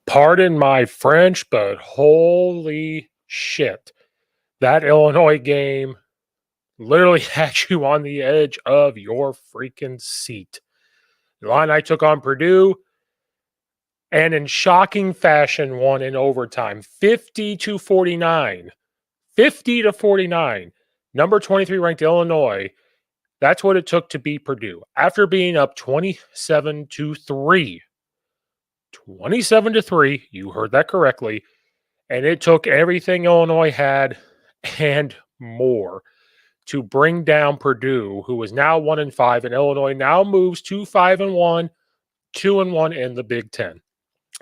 Pardon my French, but holy shit. That Illinois game literally had you on the edge of your freaking seat. The Illini took on Purdue and in shocking fashion won in overtime 50-49. 50-49. Number 23 ranked Illinois. That's what it took to beat Purdue. After being up 27-3. 27-3, you heard that correctly. And it took everything Illinois had and more to bring down Purdue, who is now 1-5, and Illinois now moves to 5-1, 2-1 in the Big Ten.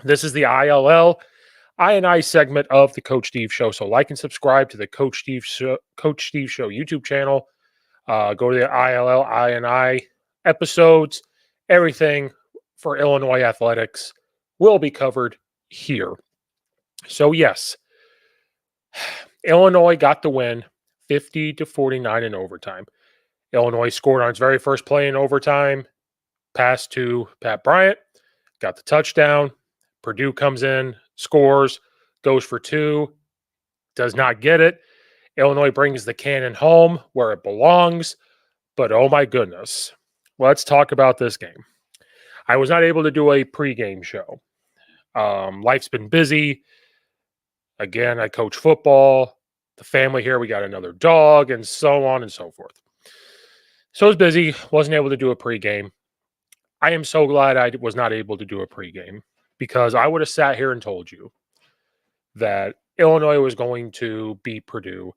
This is the INI segment of the Coach Steve Show. So like and subscribe to the Coach Steve Show YouTube channel. Go to the INI episodes. Everything for Illinois athletics will be covered here. So yes, Illinois got the win 50-49 in overtime. Illinois scored on its very first play in overtime. Pass to Pat Bryant. Got the touchdown. Purdue comes in, scores, goes for two, does not get it. Illinois brings the cannon home where it belongs. But oh my goodness, let's talk about this game. I was not able to do a pregame show. Life's been busy. Again, I coach football. The family here, we got another dog, and so on and so forth. So I was busy, wasn't able to do a pregame. I am so glad I was not able to do a pregame because I would have sat here and told you that Illinois was going to beat Purdue.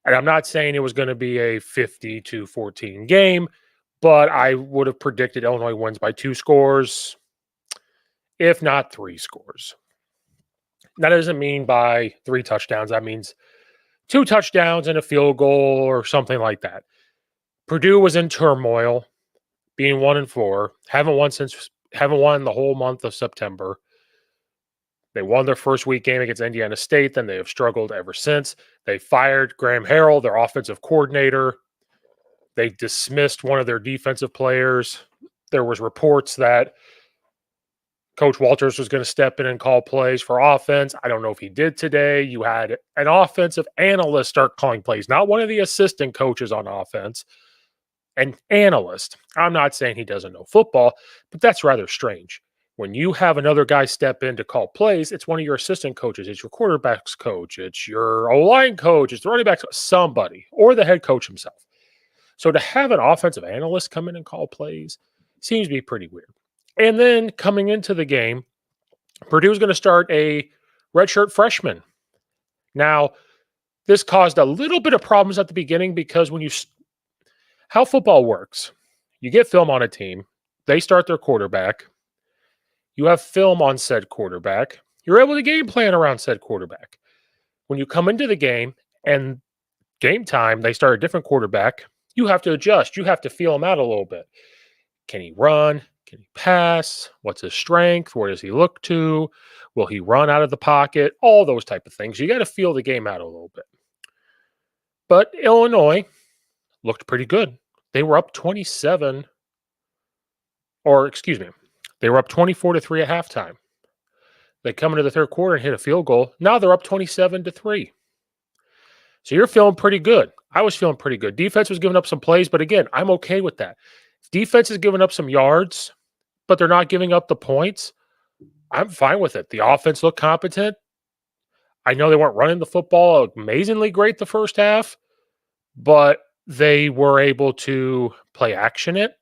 And I'm not saying it was going to be a 50-14 game, but I would have predicted Illinois wins by 2 scores, if not 3 scores. That doesn't mean by 3 touchdowns. That means 2 touchdowns and a field goal or something like that. Purdue was in turmoil, being 1-4. Haven't won the whole month of September. They won their first week game against Indiana State. Then they have struggled ever since. They fired Graham Harrell, their offensive coordinator. They dismissed one of their defensive players. There was reports that Coach Walters was going to step in and call plays for offense. I don't know if he did today. You had an offensive analyst start calling plays, not one of the assistant coaches on offense. An analyst. I'm not saying he doesn't know football, but that's rather strange. When you have another guy step in to call plays, it's one of your assistant coaches. It's your quarterback's coach. It's your O-line coach. It's the running back's somebody, or the head coach himself. So to have an offensive analyst come in and call plays seems to be pretty weird. And then coming into the game, Purdue is going to start a redshirt freshman. Now, this caused a little bit of problems at the beginning because how football works, you get film on a team, they start their quarterback, you have film on said quarterback, you're able to game plan around said quarterback. When you come into the game and game time, they start a different quarterback, you have to adjust. You have to feel him out a little bit. Can he run? Can he pass? What's his strength? Where does he look to? Will he run out of the pocket? All those type of things. You got to feel the game out a little bit. But Illinois looked pretty good. They were up 27, they were up 24-3 at halftime. They come into the third quarter and hit a field goal. Now they're up 27-3. So you're feeling pretty good. I was feeling pretty good. Defense was giving up some plays, but again, I'm okay with that. If defense is giving up some yards, but they're not giving up the points, I'm fine with it. The offense looked competent. I know they weren't running the football amazingly great the first half, but they were able to play action it.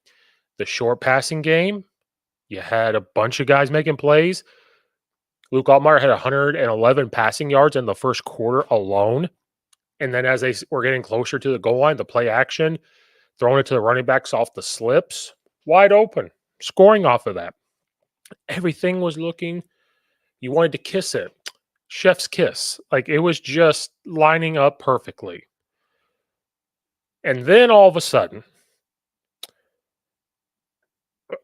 The short passing game, you had a bunch of guys making plays. Luke Altmaier had 111 passing yards in the first quarter alone. And then as they were getting closer to the goal line, the play action, throwing it to the running backs off the slips, wide open, scoring off of that. Everything was looking, you wanted to kiss it. Chef's kiss. Like it was just lining up perfectly. And then all of a sudden,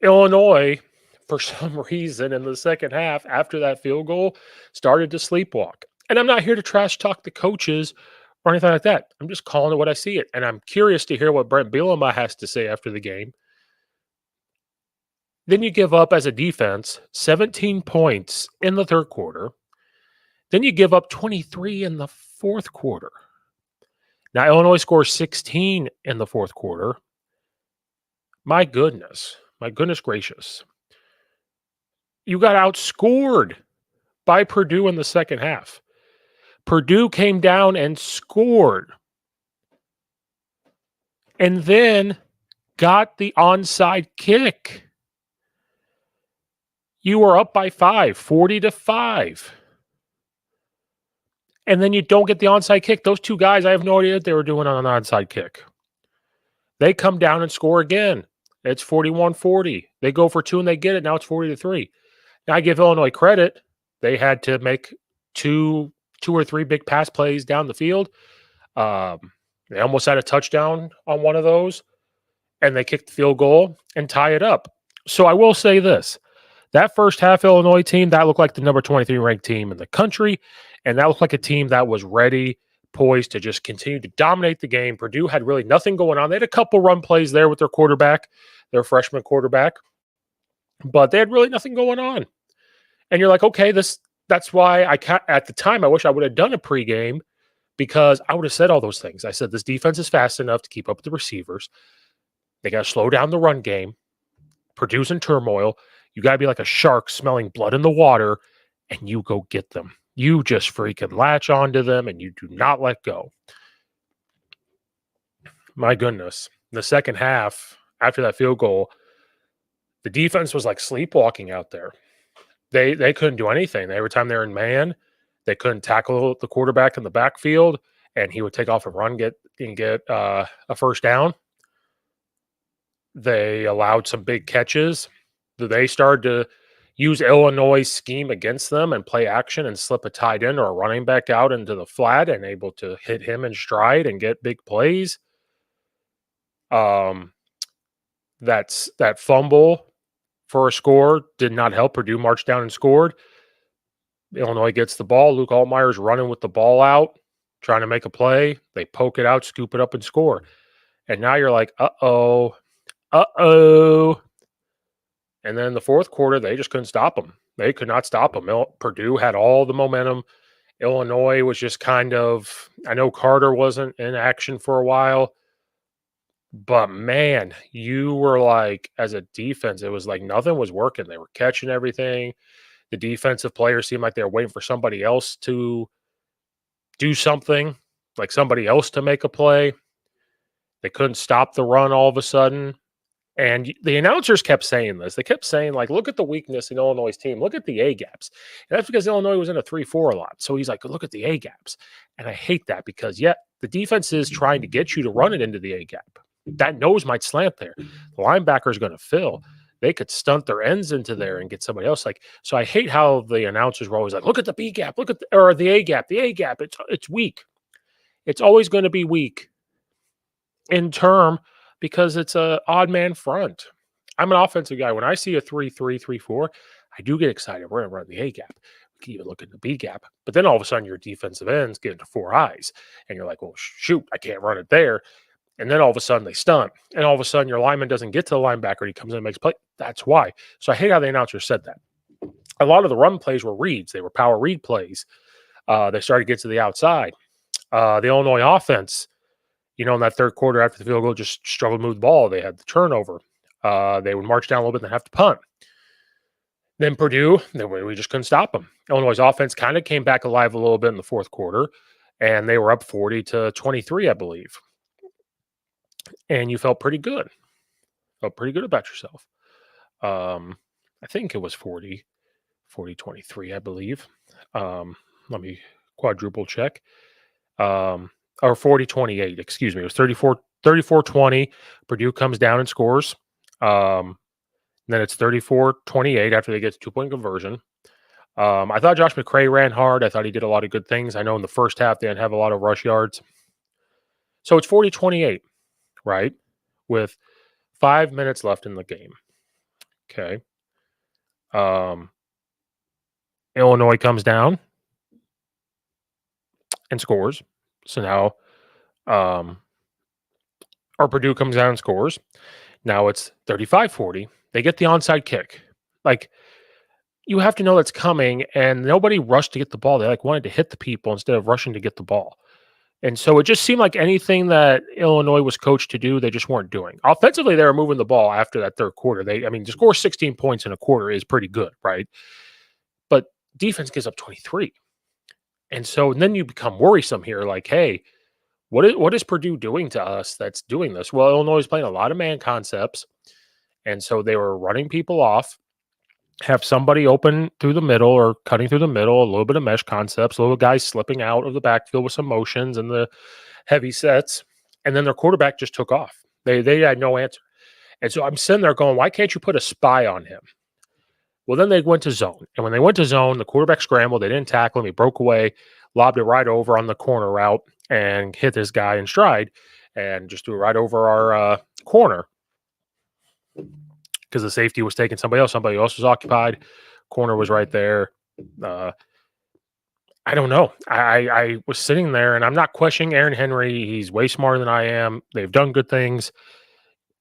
Illinois, for some reason in the second half, after that field goal, started to sleepwalk. And I'm not here to trash talk the coaches or anything like that. I'm just calling it what I see it. And I'm curious to hear what Brent Bielema has to say after the game. Then you give up as a defense 17 points in the third quarter. Then you give up 23 in the fourth quarter. Now, Illinois scores 16 in the fourth quarter. My goodness gracious. You got outscored by Purdue in the second half. Purdue came down and scored. And then got the onside kick. You were up by 5, 40-5. And then you don't get the onside kick. Those two guys, I have no idea what they were doing on an onside kick. They come down and score again. It's 41-40. They go for 2 and they get it. Now it's 40-3. Now I give Illinois credit. They had to make two or three big pass plays down the field. They almost had a touchdown on one of those, and they kicked the field goal and tie it up. So I will say this. That first half Illinois team, that looked like the number 23 ranked team in the country, and that looked like a team that was ready, poised to just continue to dominate the game. Purdue had really nothing going on. They had a couple run plays there with their quarterback, their freshman quarterback, but they had really nothing going on. And you're like, okay, that's why at the time, I wish I would have done a pregame, because I would have said all those things. I said, this defense is fast enough to keep up with the receivers. They got to slow down the run game. Purdue's in turmoil. You got to be like a shark smelling blood in the water, and you go get them. You just freaking latch onto them, and you do not let go. My goodness. The second half, after that field goal, the defense was like sleepwalking out there. They couldn't do anything. Every time they're in man, they couldn't tackle the quarterback in the backfield, and he would take off and run, get a first down. They allowed some big catches. They started to use Illinois' scheme against them and play action and slip a tight end or a running back out into the flat and able to hit him in stride and get big plays. That fumble for a score did not help. Purdue marched down and scored. Illinois gets the ball. Luke Altmaier's running with the ball out, trying to make a play. They poke it out, scoop it up, and score. And now you're like, uh-oh. And then in the fourth quarter, they just couldn't stop them. They could not stop them. Purdue had all the momentum. Illinois was just kind of, I know Carter wasn't in action for a while, but man, you were like, as a defense, it was like nothing was working. They were catching everything. The defensive players seemed like they were waiting for somebody else to do something, like somebody else to make a play. They couldn't stop the run all of a sudden. And the announcers kept saying this. They kept saying, like, look at the weakness in Illinois' team. Look at the A-gaps. And that's because Illinois was in a 3-4 a lot. So he's like, look at the A-gaps. And I hate that because, the defense is trying to get you to run it into the A-gap. That nose might slant there. The linebacker is going to fill. They could stunt their ends into there and get somebody else. So I hate how the announcers were always like, look at the B-gap, or the A-gap. The A-gap, it's weak. It's always going to be weak in term, because it's a odd man front. I'm an offensive guy. When I see a 3-3, 3-4, I do get excited. We're going to run the A gap. We can even look at the B gap. But then all of a sudden, your defensive ends get into 4 eyes. And you're like, well, shoot, I can't run it there. And then all of a sudden, they stunt. And all of a sudden, your lineman doesn't get to the linebacker. He comes in and makes a play. That's why. So I hate how the announcer said that. A lot of the run plays were reads. They were power read plays. They started to get to the outside. The Illinois offense, in that third quarter after the field goal, just struggled to move the ball. They had the turnover. They would march down a little bit and have to punt. Then Purdue, we just couldn't stop them. Illinois' offense kind of came back alive a little bit in the fourth quarter, and they were up 40-23, I believe. And you felt pretty good. Felt pretty good about yourself. I think it was 40-23, I believe. Let me quadruple check. Or 40-28, excuse me. It was 34-20. Purdue comes down and scores. Then it's 34-28 after they get the 2-point conversion. I thought Josh McCray ran hard. I thought he did a lot of good things. I know in the first half they didn't have a lot of rush yards. So it's 40-28, right? With 5 minutes left in the game. Okay. Illinois comes down and scores. So now, um, or Purdue comes down and scores. Now it's 35-40. They get the onside kick. Like, you have to know that's coming, and nobody rushed to get the ball. They like wanted to hit the people instead of rushing to get the ball. And so it just seemed like anything that Illinois was coached to do, they just weren't doing. Offensively, they were moving the ball after that third quarter. I mean, to score 16 points in a quarter is pretty good, right? But defense gives up 23. And so then you become worrisome here, like, hey, what is Purdue doing to us that's doing this? Well, Illinois is playing a lot of man concepts, and so they were running people off, have somebody open through the middle or cutting through the middle, a little bit of mesh concepts, little guys slipping out of the backfield with some motions and the heavy sets, and then their quarterback just took off. They had no answer. And so I'm sitting there going, why can't you put a spy on him? Well, then they went to zone. And when they went to zone, the quarterback scrambled. They didn't tackle him. He broke away, lobbed it right over on the corner route, and hit this guy in stride and just threw it right over our corner because the safety was taking somebody else. Somebody else was occupied. Corner was right there. I don't know. I was sitting there, and I'm not questioning Aaron Henry. He's way smarter than I am. They've done good things.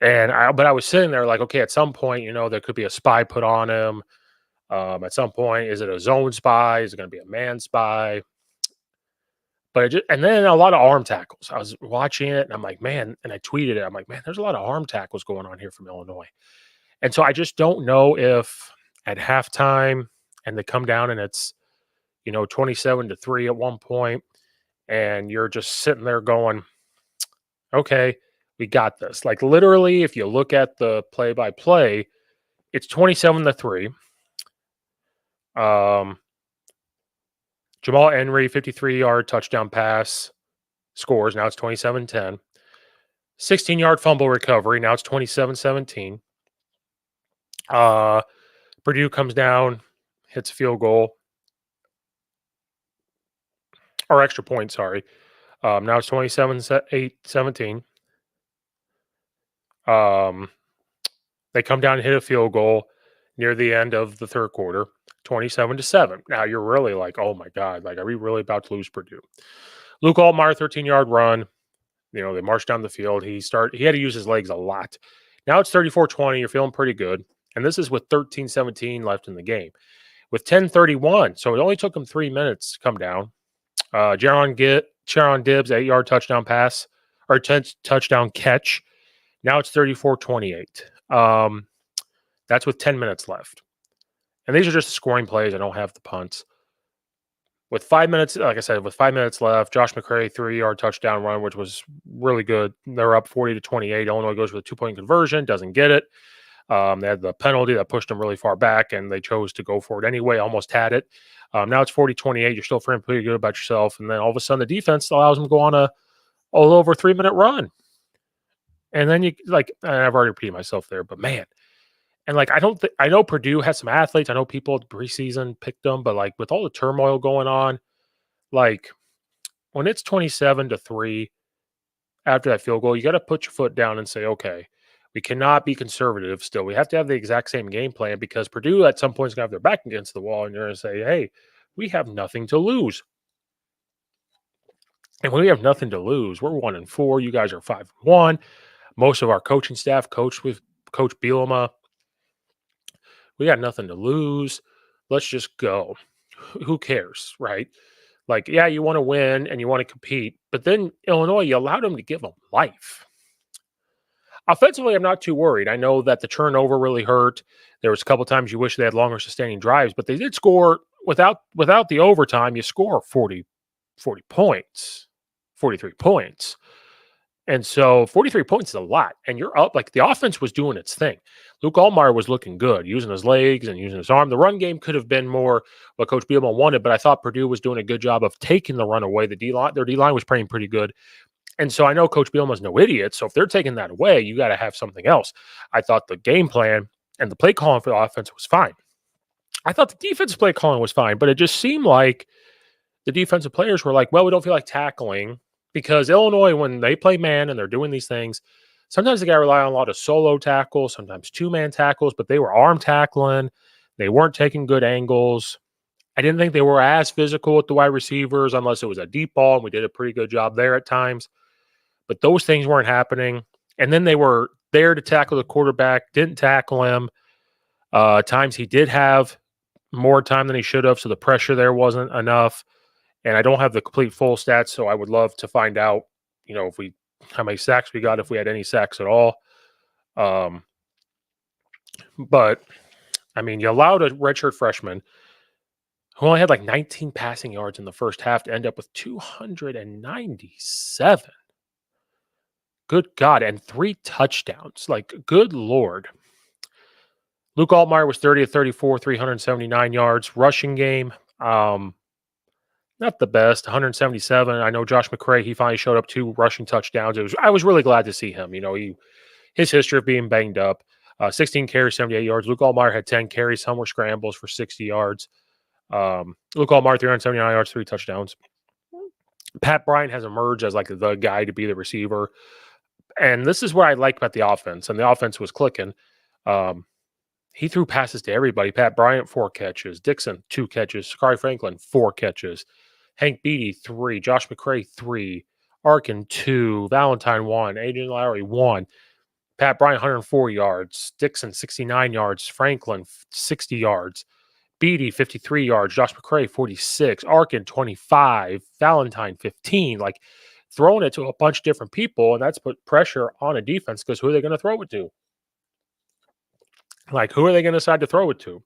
But I was sitting there like, okay, at some point, there could be a spy put on him. At some point, is it a zone spy? Is it going to be a man spy? But and then a lot of arm tackles. I was watching it, and I'm like, man, and I tweeted it. I'm like, man, there's a lot of arm tackles going on here from Illinois. And so I just don't know if at halftime and they come down and it's, 27-3 at one point, and you're just sitting there going, okay, we got this. Like, literally, if you look at the play-by-play, it's 27-3. Jamal Henry, 53-yard touchdown pass, scores. Now it's 27-10. 16-yard fumble recovery. Now it's 27-17. Purdue comes down, hits a field goal. Or extra point, sorry. Now it's 27-17. They come down and hit a field goal near the end of the third quarter, 27-7. Now you're really like, oh my God, like, are we really about to lose Purdue? Luke Altmaier, 13-yard run. They marched down the field. He had to use his legs a lot. Now it's 34-20. You're feeling pretty good. And this is with 13-17 left in the game. With 10:31, so it only took him 3 minutes to come down. Jaron Gibbs, 8-yard touchdown pass, or touchdown catch. Now it's 34-28. That's with 10 minutes left. And these are just the scoring plays. I don't have the punts. With 5 minutes, like I said, with 5 minutes left, Josh McCray, 3-yard touchdown run, which was really good. They're up 40-28. Illinois goes with a 2-point conversion, doesn't get it. They had the penalty that pushed them really far back, and they chose to go for it anyway, almost had it. Now it's 40-28. You're still feeling pretty good about yourself. And then all of a sudden, the defense allows them to go on a little over 3-minute run. And then I've already repeated myself there, but man. And I know Purdue has some athletes. I know people at the preseason picked them, but like with all the turmoil going on, like when it's 27-3 after that field goal, you got to put your foot down and say, okay, we cannot be conservative still. We have to have the exact same game plan because Purdue at some point is going to have their back against the wall and you're going to say, hey, we have nothing to lose. And when we have nothing to lose, we're 1-4. You guys are 5-1. Most of our coaching staff coached with Coach Bielema. We got nothing to lose. Let's just go. Who cares, right? Like, yeah, you want to win and you want to compete, but then Illinois, you allowed them to give them life. Offensively, I'm not too worried. I know that the turnover really hurt. There was a couple times you wish they had longer sustaining drives, but they did score without the overtime. You score 40 points, 43 points. And so 43 points is a lot. And you're up. Like, the offense was doing its thing. Luke Altmaier was looking good, using his legs and using his arm. The run game could have been more what Coach Bielema wanted, but I thought Purdue was doing a good job of taking the run away. Their D-line was playing pretty good. And so I know Coach Bielema's no idiot. So if they're taking that away, you got to have something else. I thought the game plan and the play calling for the offense was fine. I thought the defensive play calling was fine, but it just seemed like the defensive players were like, well, we don't feel like tackling. Because Illinois, when they play man and they're doing these things, sometimes they got to rely on a lot of solo tackles, sometimes two-man tackles, but they were arm tackling. They weren't taking good angles. I didn't think they were as physical with the wide receivers unless it was a deep ball, and we did a pretty good job there at times. But those things weren't happening. And then they were there to tackle the quarterback, didn't tackle him. Times he did have more time than he should have, so the pressure there wasn't enough. And I don't have the complete full stats, so I would love to find out, if we how many sacks we got, if we had any sacks at all. But I mean, you allowed a redshirt freshman who only had like 19 passing yards in the first half to end up with 297. Good God, and 3 touchdowns. Like, good Lord. Luke Altmaier was 30 of 34, 379 yards. Rushing game, not the best, 177. I know Josh McCray, he finally showed up 2 rushing touchdowns. I was really glad to see him. His history of being banged up. 16 carries, 78 yards. Luke Altmaier had 10 carries. Some were scrambles for 60 yards. Luke Altmaier, 379 yards, 3 touchdowns. Pat Bryant has emerged as like the guy to be the receiver. And this is what I like about the offense. And the offense was clicking. He threw passes to everybody. Pat Bryant, 4 catches. Dixon, 2 catches. Sakari Franklin, 4 catches. Hank Beatty, 3. Josh McCray, 3. Arkin, 2. Valentine, 1. Adrian Lowry, 1. Pat Bryant, 104 yards. Dixon, 69 yards. Franklin, 60 yards. Beatty, 53 yards. Josh McCray, 46. Arkin, 25. Valentine, 15. Like, throwing it to a bunch of different people, and that's put pressure on a defense because who are they going to throw it to? Like, who are they going to decide to throw it to?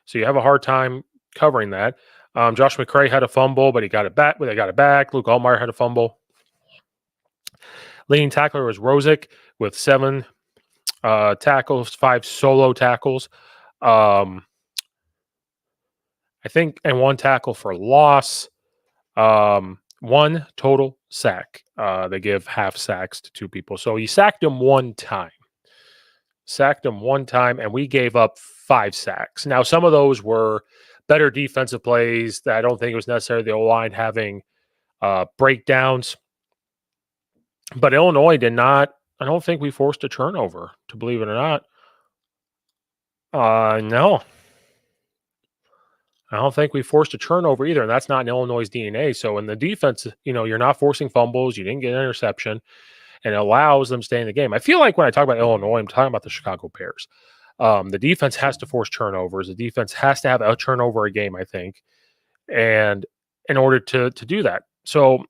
So you have a hard time covering that. Josh McCray had a fumble, but he got it back. They got it back. Luke Altmaier had a fumble. Leading tackler was Rosick with 7 tackles, 5 solo tackles. I think, and 1 tackle for loss. 1 total sack. They give half sacks to 2 people. So he sacked him 1 time. And we gave up 5 sacks. Now, some of those were better defensive plays that I don't think it was necessarily the O-line having breakdowns. But Illinois did not. I don't think we forced a turnover, to believe it or not. No. I don't think we forced a turnover either, and that's not in Illinois' DNA. So in the defense, you're not forcing fumbles. You didn't get an interception, and it allows them to stay in the game. I feel like when I talk about Illinois, I'm talking about the Chicago Bears. The defense has to force turnovers. The defense has to have a turnover a game, I think, and in order to do that. So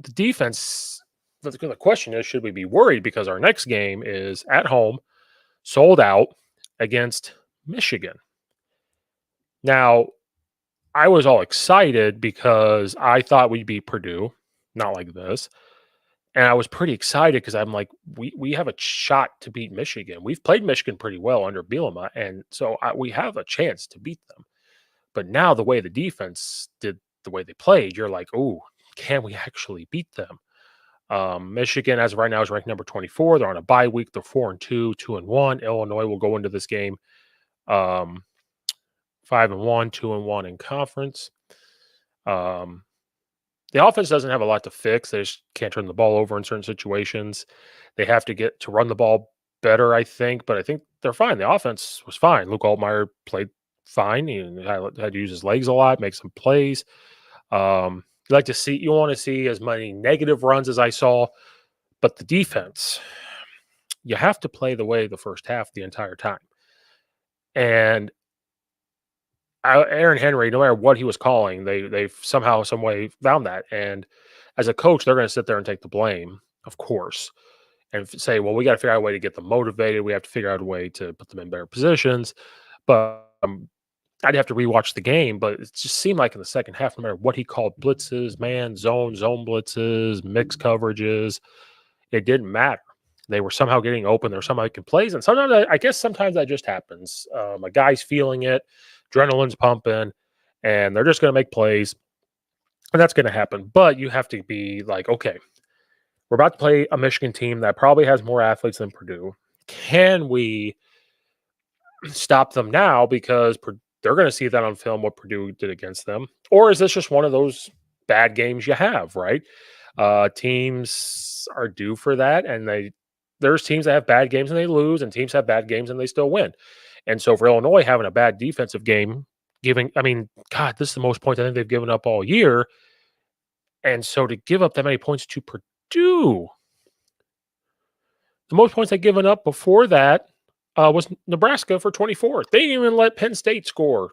the defense, the question is, should we be worried because our next game is at home, sold out against Michigan? Now, I was all excited because I thought we'd beat Purdue, not like this. And I was pretty excited because I'm like, we have a shot to beat Michigan. We've played Michigan pretty well under Bielema, and so we have a chance to beat them. But now the way the defense did, the way they played, you're like, oh, can we actually beat them? Michigan, as of right now, is ranked number 24. They're on a bye week. They're 4-2, 2-1. Illinois will go into this game 5-1, 2-1 in conference. The offense doesn't have a lot to fix. They just can't turn the ball over in certain situations. They have to get to run the ball better, I think, but I think they're fine. The offense was fine. Luke Altmaier played fine. He had to use his legs a lot, make some plays. You want to see as many negative runs as I saw, but the defense, you have to play the way the first half the entire time. And Aaron Henry, no matter what he was calling, they somehow, some way found that. And as a coach, they're going to sit there and take the blame, of course, and say, well, we got to figure out a way to get them motivated. We have to figure out a way to put them in better positions. But I'd have to rewatch the game, but it just seemed like in the second half, no matter what he called blitzes, man, zone blitzes, mixed coverages, it didn't matter. They were somehow getting open. They were somehow making plays. And sometimes, I guess sometimes that just happens. A guy's feeling it. Adrenaline's pumping, and they're just going to make plays, and that's going to happen. But you have to be like, okay, we're about to play a Michigan team that probably has more athletes than Purdue. Can we stop them now because they're going to see that on film what Purdue did against them? Or is this just one of those bad games you have, right? Teams are due for that, and there's teams that have bad games and they lose, and teams have bad games and they still win. And so for Illinois, having a bad defensive game God, this is the most points I think they've given up all year. And so to give up that many points to Purdue, the most points they've given up before that was Nebraska for 24. They didn't even let Penn State score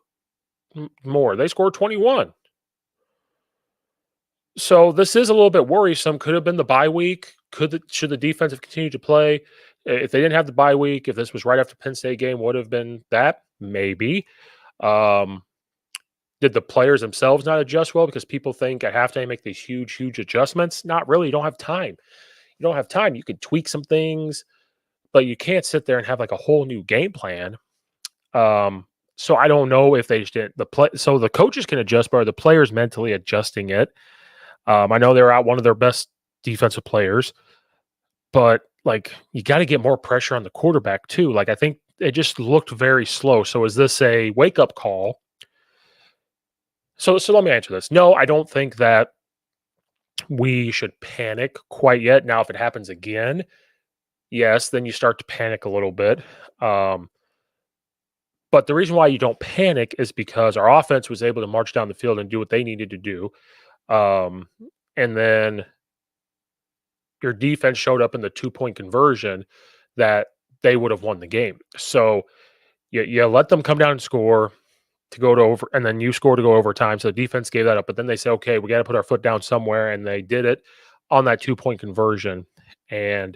more. They scored 21. So this is a little bit worrisome. Could have been the bye week. Should the defense have continued to play? If they didn't have the bye week, if this was right after Penn State game, would have been that? Maybe. Um, did the players themselves not adjust well because people think at halftime make these huge, huge adjustments? Not really. You don't have time. You don't have time. You could tweak some things, but you can't sit there and have like a whole new game plan. So I don't know if they just didn't so the coaches can adjust, but are the players mentally adjusting it? I know they're out one of their best defensive players, but like you got to get more pressure on the quarterback too. Like I think it just looked very slow. So is this a wake up call? So let me answer this. No, I don't think that we should panic quite yet. Now, if it happens again, yes, then you start to panic a little bit. Um, but the reason why you don't panic is because our offense was able to march down the field and do what they needed to do. Um, and then your defense showed up in the 2-point conversion that they would have won the game. So you let them come down and score to go to over, and then you score to go overtime. So the defense gave that up, but then they say, okay, we got to put our foot down somewhere, and they did it on that 2-point conversion. And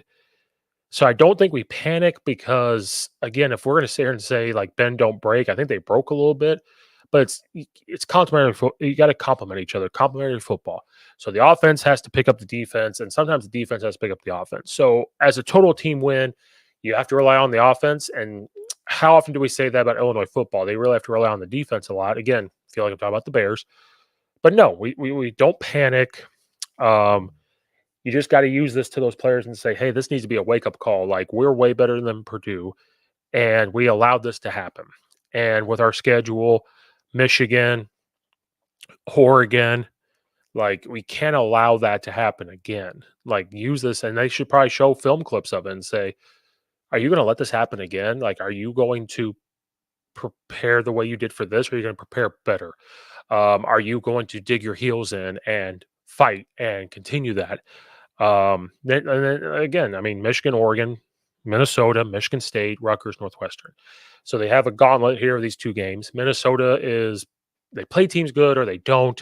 so I don't think we panic because, again, if we're going to sit here and say like bend don't break, I think they broke a little bit, but it's complementary. You got to complement each other, complementary football. So the offense has to pick up the defense, and sometimes the defense has to pick up the offense. So as a total team win, you have to rely on the offense. And how often do we say that about Illinois football? They really have to rely on the defense a lot. Again, I feel like I'm talking about the Bears, but no, we don't panic. You just got to use this to those players and say, hey, this needs to be a wake up call. Like we're way better than Purdue, and we allowed this to happen. And with our schedule, Michigan, Oregon, like we can't allow that to happen again. Like use this, and they should probably show film clips of it and say, are you going to let this happen again? Like, are you going to prepare the way you did for this, or are you going to prepare better? Are you going to dig your heels in and fight and continue that? Then again, I mean, Michigan, Oregon, Minnesota, Michigan State, Rutgers, Northwestern. So they have a gauntlet here of these two games. Minnesota they play teams good or they don't.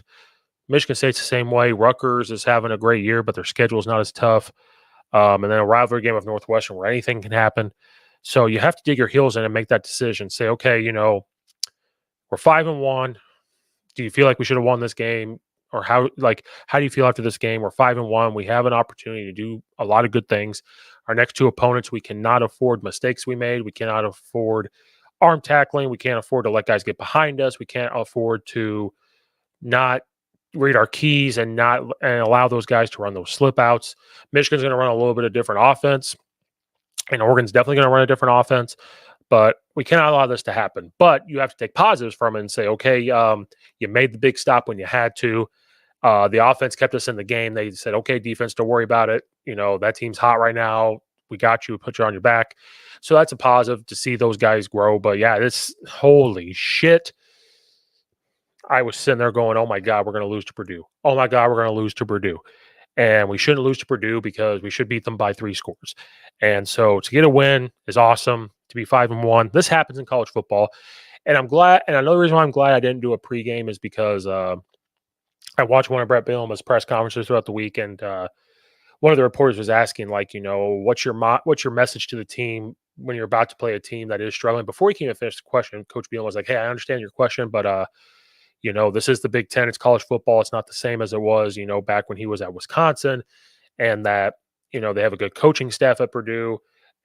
Michigan State's the same way. Rutgers is having a great year, but their schedule is not as tough. And then a rivalry game of Northwestern where anything can happen. So you have to dig your heels in and make that decision. Say, okay, we're 5-1. Do you feel like we should have won this game? Or how do you feel after this game? We're 5-1. We have an opportunity to do a lot of good things. Our next two opponents, we cannot afford mistakes we made. We cannot afford arm tackling. We can't afford to let guys get behind us. We can't afford to not read our keys and allow those guys to run those slip outs. Michigan's going to run a little bit of different offense, and Oregon's definitely going to run a different offense. But we cannot allow this to happen. But you have to take positives from it and say, okay, you made the big stop when you had to. The offense kept us in the game. They said, okay, defense, don't worry about it. That team's hot right now. We got you. Put you on your back. So that's a positive to see those guys grow. But yeah, holy shit. I was sitting there going, oh my God, we're going to lose to Purdue. Oh my God, we're going to lose to Purdue. And we shouldn't lose to Purdue because we should beat them by 3 scores. And so to get a win is awesome. To be 5-1, this happens in college football. And I'm glad. And another reason why I'm glad I didn't do a pregame is because I watched one of Brett Bielema's press conferences throughout the week, and one of the reporters was asking, like, what's your message to the team when you're about to play a team that is struggling? Before he came to finish the question, Coach Bielema was like, "Hey, I understand your question, but this is the Big Ten. It's college football. It's not the same as it was, back when he was at Wisconsin, and that they have a good coaching staff at Purdue,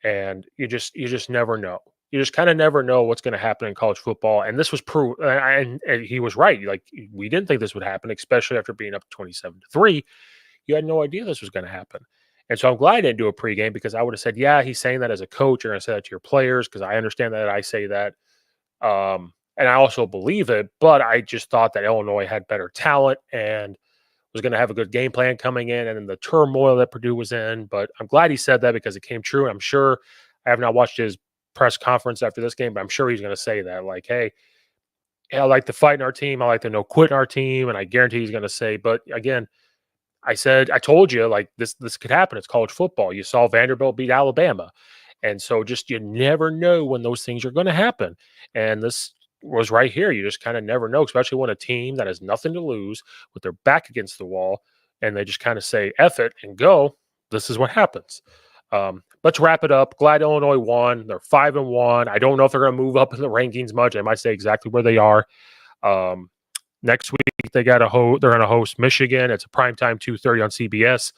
and you just never know." You just kind of never know what's going to happen in college football. And this was proof. And he was right. Like, we didn't think this would happen, especially after being up 27-3. You had no idea this was going to happen. And so I'm glad I didn't do a pregame because I would have said, yeah, he's saying that as a coach. You're going to say that to your players because I understand that I say that. And I also believe it. But I just thought that Illinois had better talent and was going to have a good game plan coming in and then the turmoil that Purdue was in. But I'm glad he said that because it came true. I'm sure I have not watched his press conference after this game, but I'm sure he's going to say that, like, hey, I like to fight in our team. I like to no quit in our team. And I guarantee he's going to say, but again, I told you, like this could happen. It's college football. You saw Vanderbilt beat Alabama. And so just you never know when those things are going to happen. And this was right here. You just kind of never know, especially when a team that has nothing to lose with their back against the wall and they just kind of say F it and go. This is what happens. Let's wrap it up. Glad Illinois won. They're 5-1. I don't know if they're going to move up in the rankings much. I might say exactly where they are. Next week they're going to host Michigan. It's a primetime 2:30 on CBS.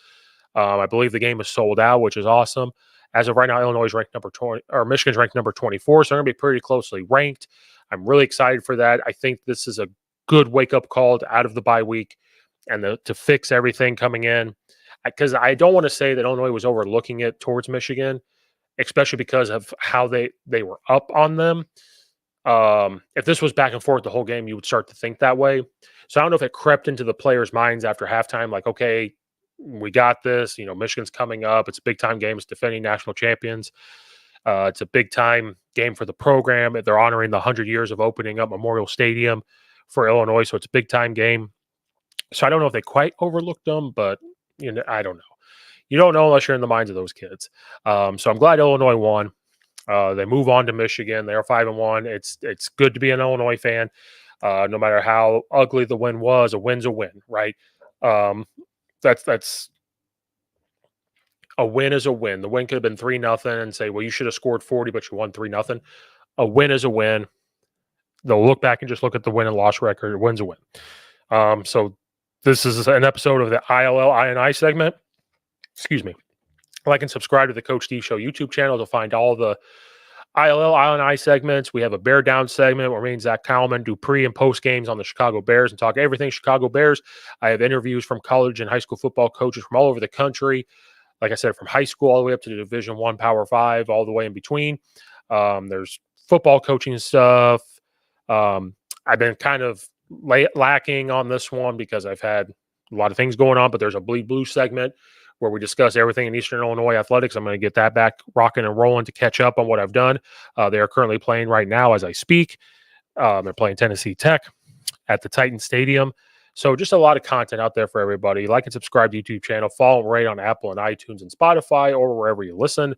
I believe the game is sold out, which is awesome. As of right now, Illinois is ranked number 20, or Michigan's ranked number 24, so they're going to be pretty closely ranked. I'm really excited for that. I think this is a good wake-up call out of the bye week and to fix everything coming in. Because I don't want to say that Illinois was overlooking it towards Michigan, especially because of how they were up on them. If this was back and forth the whole game, you would start to think that way. So I don't know if it crept into the players' minds after halftime, like, okay, we got this. Michigan's coming up. It's a big time game. It's defending national champions. It's a big time game for the program. They're honoring the 100 years of opening up Memorial Stadium for Illinois. So it's a big time game. So I don't know if they quite overlooked them, but I don't know. You don't know unless you're in the minds of those kids. So I'm glad Illinois won. They move on to Michigan. They are 5-1. It's good to be an Illinois fan. No matter how ugly the win was, a win's a win, right? That's a win is a win. The win could have been 3-0 and say, well, you should have scored 40, but you won 3-0. A win is a win. They'll look back and just look at the win and loss record. A win's a win. So this is an episode of the ILL INI segment. Excuse me. Like and subscribe to the Coach Steve Show YouTube channel to find all the ILL INI segments. We have a Bear Down segment where me and Zach Kallman do pre and post games on the Chicago Bears and talk everything Chicago Bears. I have interviews from college and high school football coaches from all over the country. Like I said, from high school all the way up to the Division I, Power 5, all the way in between. There's football coaching stuff. I've been kind of lacking on this one because I've had a lot of things going on, but there's a Bleed Blue segment where we discuss everything in Eastern Illinois athletics. I'm going to get that back rocking and rolling to catch up on what I've done. They are currently playing right now as I speak. They're playing Tennessee Tech at the Titan Stadium. So just a lot of content out there for everybody. Like and subscribe to the YouTube channel. Follow right on Apple and iTunes and Spotify or wherever you listen.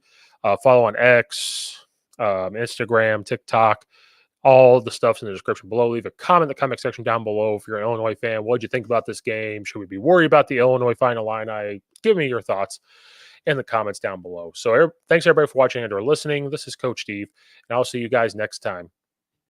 Follow on X, Instagram, TikTok. All the stuff's in the description below. Leave a comment in the comment section down below if you're an Illinois fan. What did you think about this game? Should we be worried about the Illinois final line? Give me your thoughts in the comments down below. So thanks everybody for watching and or listening. This is Coach Steve, and I'll see you guys next time.